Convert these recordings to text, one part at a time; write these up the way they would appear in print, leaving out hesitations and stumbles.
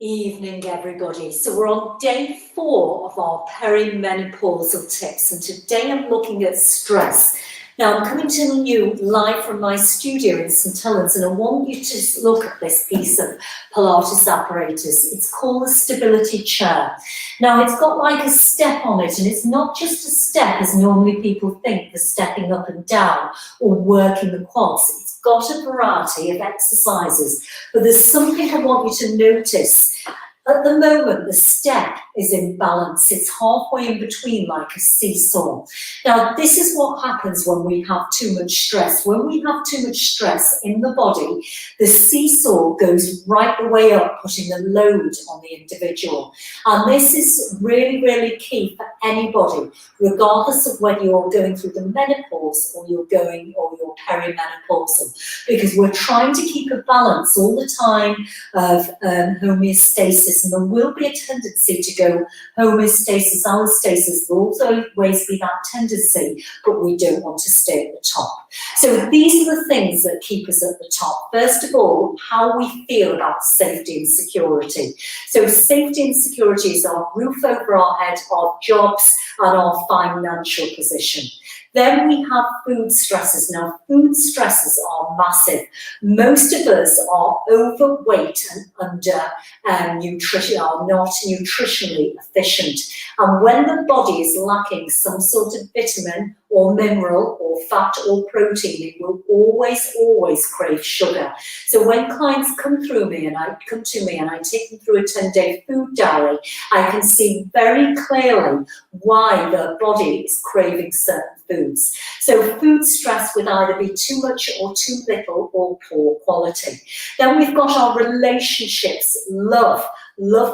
Evening, everybody. So we're on day 4 of our perimenopausal tips, and today I'm looking at stress. Now, I'm coming to you live from my studio in St Helens, and I want you to just look at this piece of Pilates apparatus. It's called the stability chair. Now, it's got like a step on it, and it's not just a step as normally people think, the stepping up and down or working the quads. It's got a variety of exercises, but there's something I want you to notice. At the moment, the step is in balance. It's halfway in between, like a seesaw. Now, this is what happens when we have too much stress. When we have too much stress in the body, the seesaw goes right the way up, putting a load on the individual. And this is really, really key for anybody, regardless of whether you're going through the menopause or you're perimenopausal, because we're trying to keep a balance all the time of homeostasis. And there will be a tendency to go homeostasis, allostasis. There will always be that tendency, but we don't want to stay at the top. So these are the things that keep us at the top. First of all, how we feel about safety and security. So safety and security is our roof over our head, our jobs, and our financial position. Then we have food stresses. Now, food stresses are massive. Most of us are overweight and nutrition are not nutritionally efficient. And when the body is lacking some sort of vitamin or mineral or fat or protein, it will always crave sugar. So when clients come to me and I take them through a 10-day food diary, I can see very clearly why the body is craving certain foods. So food stress would either be too much or too little or poor quality. Then we've got our relationships, love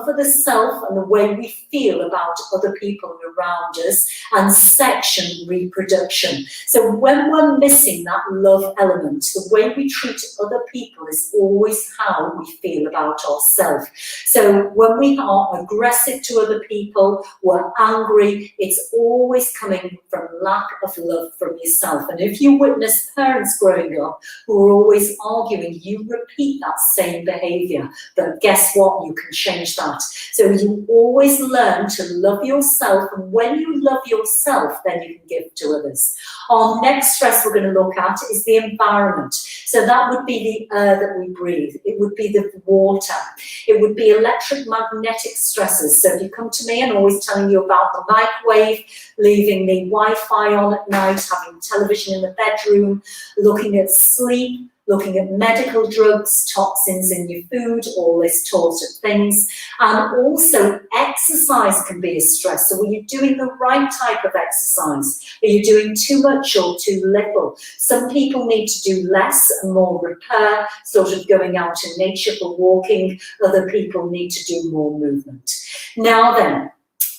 for the self and the way we feel about other people around us, and sex and reproduction. So when we're missing that love element, the way we treat other people is always how we feel about ourselves. So when we are aggressive to other people, we're angry, it's always coming from lack of love from yourself. And if you witness parents growing up who are always arguing, you repeat that same behavior. But guess what? You can change that. So you always learn to love yourself, and when you love yourself, then you can give to others. Our next stress we're going to look at is the environment. So that would be the air that we breathe. It would be the water. It would be electromagnetic stresses. So if you come to me, and always telling you about the microwave, leaving the Wi-Fi on at night, having television in the bedroom, looking at sleep, looking at medical drugs, toxins in your food, all this sort of things. And also exercise can be a stress. So are you doing the right type of exercise? Are you doing too much or too little? Some people need to do less and more repair, sort of going out in nature for walking. Other people need to do more movement. Now then,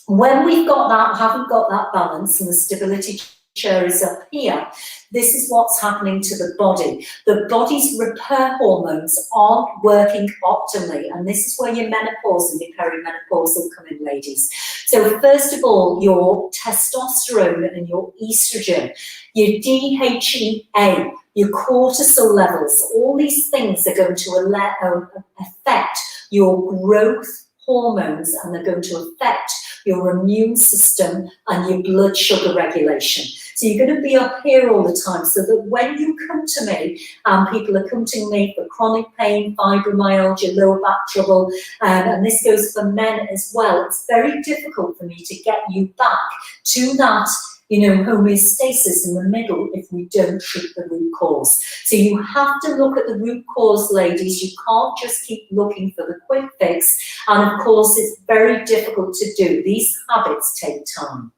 when we've got that, haven't got that balance, and the stability chair is up here, this is what's happening to the body. The body's repair hormones aren't working optimally, and this is where your menopause and your perimenopause will come in, ladies. So first of all, your testosterone and your estrogen, your DHEA, your cortisol levels, all these things are going to affect your growth hormones, and they're going to affect your immune system and your blood sugar regulation. So you're going to be up here all the time, so that when you come to me, people are coming to me for chronic pain, fibromyalgia, lower back trouble, and this goes for men as well. It's very difficult for me to get you back to that homeostasis in the middle if we don't treat the root cause. So you have to look at the root cause, ladies. You can't just keep looking for the quick fix. And of course, it's very difficult to do. These habits take time.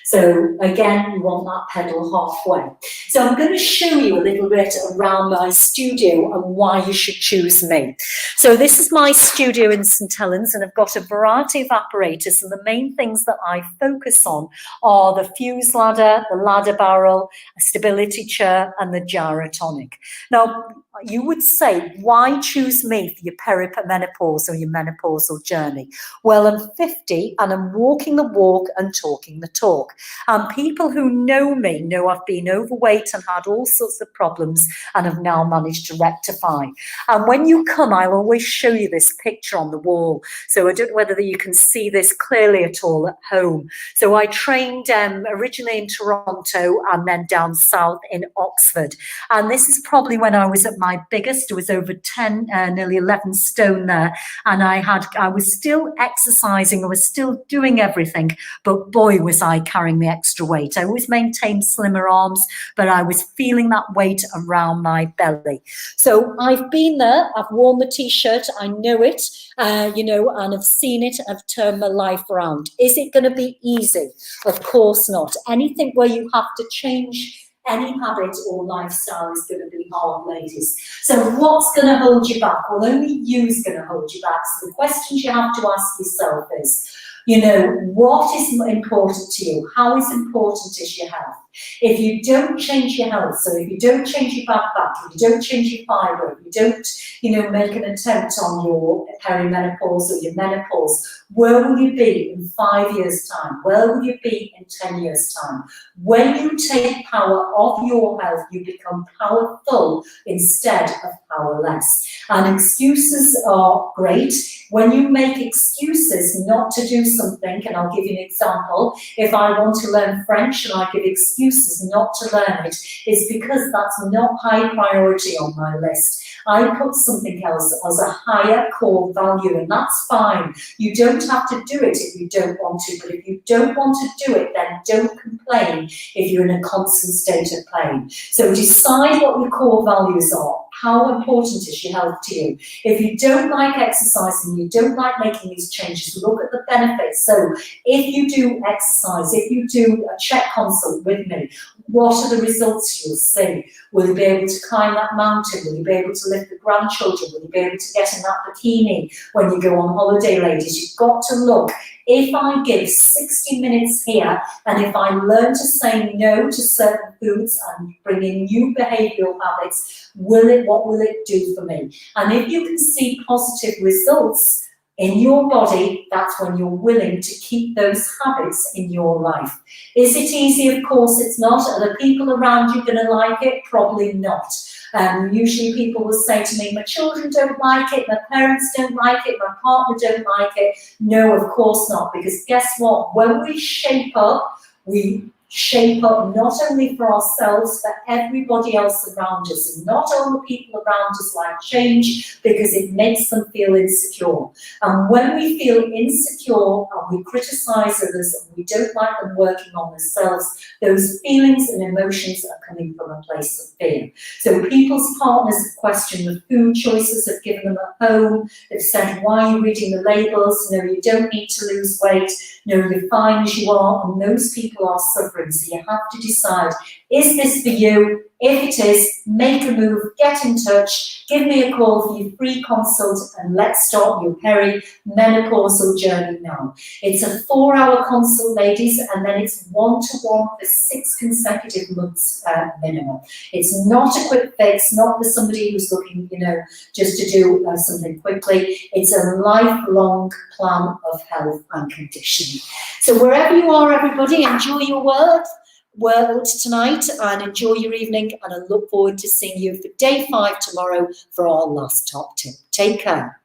So again, you want that pedal halfway. So I'm going to show you a little bit around my studio and why you should choose me. So this is my studio in St Helens, and I've got a variety of apparatus, and the main things that I focus on are the fuse ladder, the ladder barrel, a stability chair, and the gyrotonic. Now, you would say, why choose me for your perimenopause or your menopausal journey? Well, I'm 50 and I'm walking the walk and talking the talk. And people who know me know I've been overweight and had all sorts of problems and have now managed to rectify. And when you come, I'll always show you this picture on the wall. So I don't know whether you can see this clearly at all at home. So I trained originally in Toronto and then down south in Oxford. And this is probably when I was at my biggest. It was over 10, nearly 11 stone there. And I was still exercising. I was still doing everything. But boy, was I carrying the extra weight. I always maintained slimmer arms, but I was feeling that weight around my belly. So I've been there. I've worn the T-shirt. I know it, and I've seen it. I've turned my life around. Is it going to be easy? Of course not. Anything where you have to change any habit or lifestyle is going to be hard, ladies. So what's going to hold you back? Well, only you's going to hold you back. So the questions you have to ask yourself is, what is important to you? How is important is your health? If you don't change your health, so if you don't change your back, if you don't change your fibre, if you don't, make an attempt on your perimenopause or your menopause, where will you be in 5 years' time? Where will you be in 10 years' time? When you take power of your health, you become powerful instead of powerless. And excuses are great. When you make excuses not to do something, and I'll give you an example, if I want to learn French and I give excuses not to learn it, it's because that's not high priority on my list. I put something else as a higher core value, and that's fine. You don't have to do it if you don't want to, but if you don't want to do it, then don't complain if you're in a constant state of pain. So decide what your core values are. How important is your health to you? If you don't like exercising, you don't like making these changes, look at the benefits. So if you do exercise, if you do a check consult with me, what are the results you'll see? Will you be able to climb that mountain? Will you be able to lift the grandchildren? Will you be able to get in that bikini when you go on holiday, ladies? You've got to look. If I give 60 minutes here, and if I learn to say no to certain foods and bring in new behavioural habits, what will it do for me? And if you can see positive results in your body, that's when you're willing to keep those habits in your life. Is it easy? Of course it's not. Are the people around you going to like it? Probably not. Usually people will say to me, my children don't like it, my parents don't like it, my partner don't like it. No, of course not, because guess what? When we shape up, we shape up not only for ourselves, but everybody else around us. And not all the people around us like change because it makes them feel insecure. And when we feel insecure and we criticize others and we don't like them working on themselves, those feelings and emotions are coming from a place of fear. So people's partners have questioned the food choices, have given them a home, they've said, why are you reading the labels? No, you don't need to lose weight. No, you're fine as you are. And those people are suffering. So you have to decide, is this for you? If it is, make a move, get in touch, give me a call for your free consult, and let's start your perimenopausal journey now. It's a 4-hour consult, ladies, and then it's one-to-one for 6 consecutive months minimum. It's not a quick fix, not for somebody who's looking, just to do something quickly. It's a lifelong plan of health and conditioning. So wherever you are, everybody, enjoy your world tonight and enjoy your evening, and I look forward to seeing you for day 5 tomorrow for our last top tip. Take care.